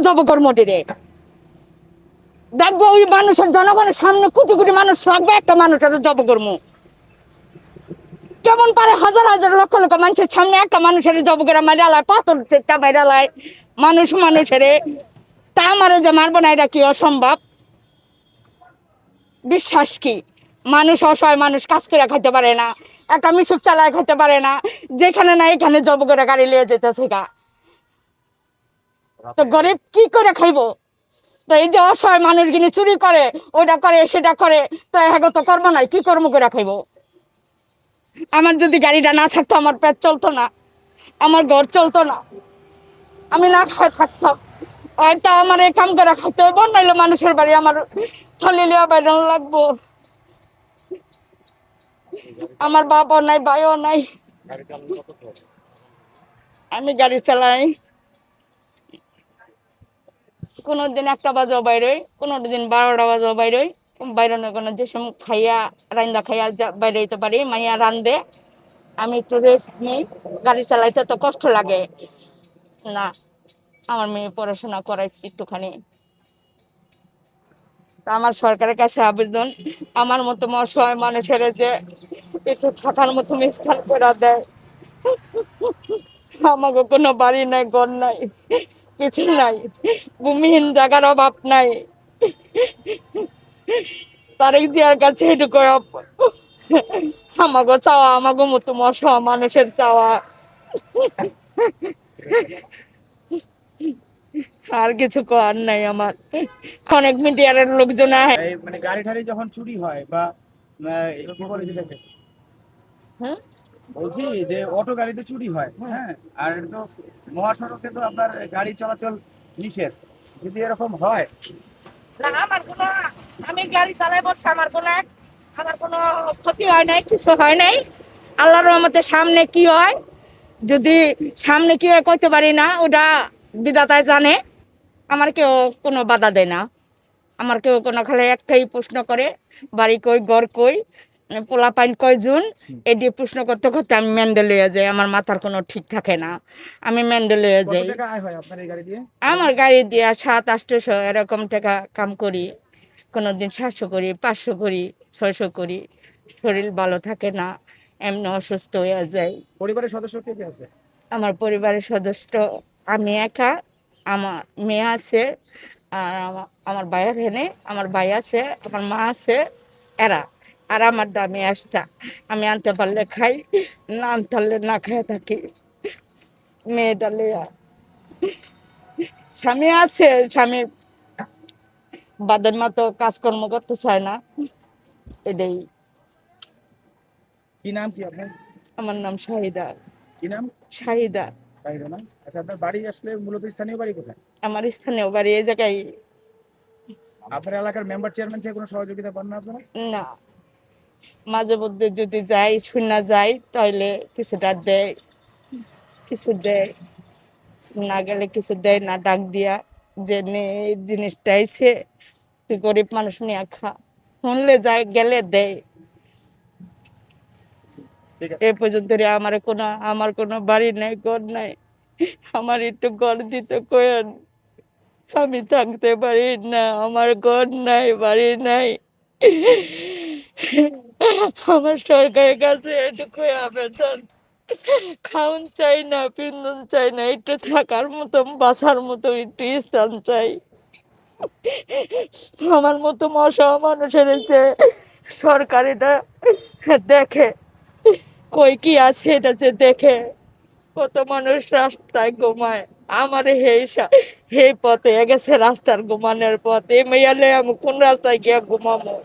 job কর্মটি রে দেখবো ওই মানুষের জনগণের সামনে কোটি কোটি মানুষ লাগবে একটা মানুষের জব কর্ম কেমন পারে হাজার হাজার লক্ষ লক্ষ মানুষের সামনে একটা মানুষের জব করে মাইরালায় পাথর চেষ্টা মাইরালায় মানুষের তা আমারে যে মারবো না এটা কি অসম্ভব বিশ্বাস কি মানুষ অসহায় মানুষ কাজ করে খাইতে পারে না একটা মিশুক চালায় খাইতে পারে না যেখানে না এখানে জব করে গাড়ি নিয়ে যেতেছে গা তো গরিব কি করে খাইবো তো এই যে অসহায় মানুষগুলি চুরি করে ওইটা করে সেটা করে তো হ্যাঁ তো কর্ম নাই কি কর্ম করে খাইবো আমার যদি গাড়িটা না থাকতো আমার পেট চলতো না আমার ঘর চলতো না আমি না খায় থাকতাম হয়তো আমার এই কাম করে খাইতে হইব নাইলে মানুষের বাড়ি আমার থলি লিয়া বেরোনো লাগবো আমার বাবাও নাই ভাইও নাই আমি গাড়ি চালাই কোনোদিন 1টা বাজেও বাইরে কোনোদিন 12টা বাজেও বাইরে বাইরে কোনো যে সময় খাইয়া রান্দা খাইয়া বাইরে হইতে পারি মাইয়া রান্ধে আমি একটু রেস্ট নিই গাড়ি চালাইতে তো কষ্ট লাগে না আমার মেয়ে পড়াশোনা করাইছি একটুখানি তা আমার সরকারের কাছে আবেদন আমার মতো অসহায় মানুষের যে একটু থাকার মতো স্থান করে দেয় আমাকে কোনো বাড়ি নাই ঘর নাই কিছু নাই ভূমিহীন জায়গার অভাব নাই তারেক জিয়ার কাছে এটুকু আমাকে চাওয়া আমাকে মতো অসহায় মানুষের চাওয়া আর কিছু করার নাই আমার অনেক মিডিয়ার লোকজন মানে গাড়ি ঠাড়ি যখন চুরি হয় বা কি বলে যেটাকে বলছি যে অটো গাড়িতে চুরি হয় হ্যাঁ আর এটা তো মহাসড়কে তো আপনার গাড়ি চলাচল নিষেধ যদি এরকম হয় না আমার কোনো আমি গাড়ি চালাই বসছি আমার কোনো ক্ষতি হয় নাই কিছু হয় নাই আল্লাহর রহমতে সামনে কি হয় যদি সামনে কি হয় কইতে পারি না ওটা বিধাতায় জানে আমার কেউ কোনো বাধা দেয় না আমার কেউ কোনো খালি একটাই প্রশ্ন করে বাড়ি কই ঘর কই পোলা পাইন কয়জন এটি প্রশ্ন করতে করতে আমি মেন্ডেল হয়ে যাই আমার মাথার কোনো ঠিক থাকে না আমি মেন্ডেল হয়ে যাই কত টাকা আয় হয় আপনার এই গাড়ি দিয়ে আমার গাড়ি দিয়ে 700-800 এরকম টাকা কাম করি কোনোদিন 700 করি 500 করি 600 করি শরীর ভালো থাকে না এমনি অসুস্থ হয়ে যায় পরিবারের সদস্য কে কে আছে আমার পরিবারের সদস্য আমি একা আমার মেয়ে আছে আর আমার ভাইয়ের হেনে আমার ভাই আছে আমার মা আছে এরা আর আমার দামি আসটা আমি আনতে পারলে খাই না আনতে পারলে না খাই থাকি মেয়েটা লেয়া স্বামী আছে স্বামী বাদের মতো কাজকর্ম করতে চায় না এটাই কি নাম কি আপনার আমার নাম শাহিদা কি নাম শাহিদা বাইরে না আচ্ছা আপনার বাড়ি আসলে মূলত স্থানীয় বাড়ি কোথায় আমার স্থানীয় বাড়ি এই জায়গায় আপনার এলাকার মেম্বার চেয়ারম্যান থেকে কোনো সহযোগিতা পান না আপনারা না মাঝে মধ্যে যদি যাই শুনে যাই তাহলে কিছুটা দেয় কিছু দেয় না গেলে কিছু দেয় না ডাক দিয়া যে নে এই জিনিসটা আইছে তুই গরিব মানুষ নিয়ে খা শুনলে যায় গেলে দেয় ঠিক আছে এ পর্যন্ত আমার কোনো বাড়ি নাই ঘর নাই আমার একটু ঘর দিতে কয়েন আমি থাকতে পারি না আমার ঘর নাই বাড়ি নাই আমার সরকারের কাছে এটুকু আবেদন খাওন চাই না পিন্দন চাই না একটু থাকার মতো বাঁচার মতো একটু স্থান চাই আমার মতো অসহায় মানুষের যে সরকার এটা দেখে কই কি আছে এটা যে দেখে কত মানুষ রাস্তায় ঘুমায় আমার হে পথে গেছে রাস্তার ঘুমানোর পথে মেয়ালে আমি কোন রাস্তায় গিয়ে ঘুমাবো